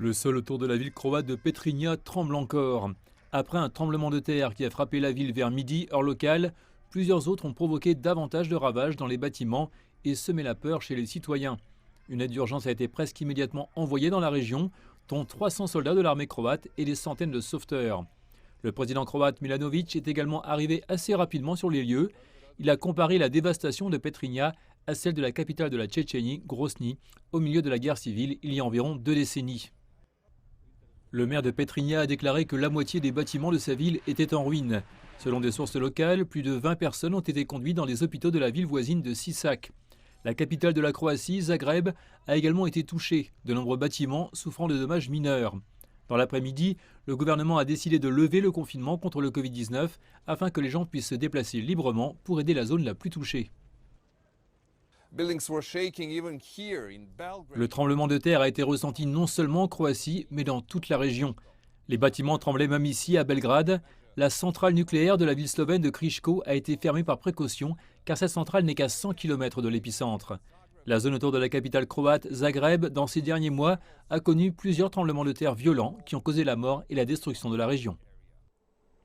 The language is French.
Le sol autour de la ville croate de Petrinja tremble encore. Après un tremblement de terre qui a frappé la ville vers midi, heure locale, plusieurs autres ont provoqué davantage de ravages dans les bâtiments et semé la peur chez les citoyens. Une aide d'urgence a été presque immédiatement envoyée dans la région, dont 300 soldats de l'armée croate et des centaines de sauveteurs. Le président croate Milanović est également arrivé assez rapidement sur les lieux. Il a comparé la dévastation de Petrinja à celle de la capitale de la Tchétchénie, Grozny, au milieu de la guerre civile il y a environ 2 décennies. Le maire de Petrinja a déclaré que la moitié des bâtiments de sa ville étaient en ruine. Selon des sources locales, plus de 20 personnes ont été conduites dans les hôpitaux de la ville voisine de Sisak. La capitale de la Croatie, Zagreb, a également été touchée, de nombreux bâtiments souffrant de dommages mineurs. Dans l'après-midi, le gouvernement a décidé de lever le confinement contre le Covid-19 afin que les gens puissent se déplacer librement pour aider la zone la plus touchée. Le tremblement de terre a été ressenti non seulement en Croatie, mais dans toute la région. Les bâtiments tremblaient même ici, à Belgrade. La centrale nucléaire de la ville slovène de Krško a été fermée par précaution, car cette centrale n'est qu'à 100 km de l'épicentre. La zone autour de la capitale croate, Zagreb, dans ces derniers mois, a connu plusieurs tremblements de terre violents qui ont causé la mort et la destruction de la région.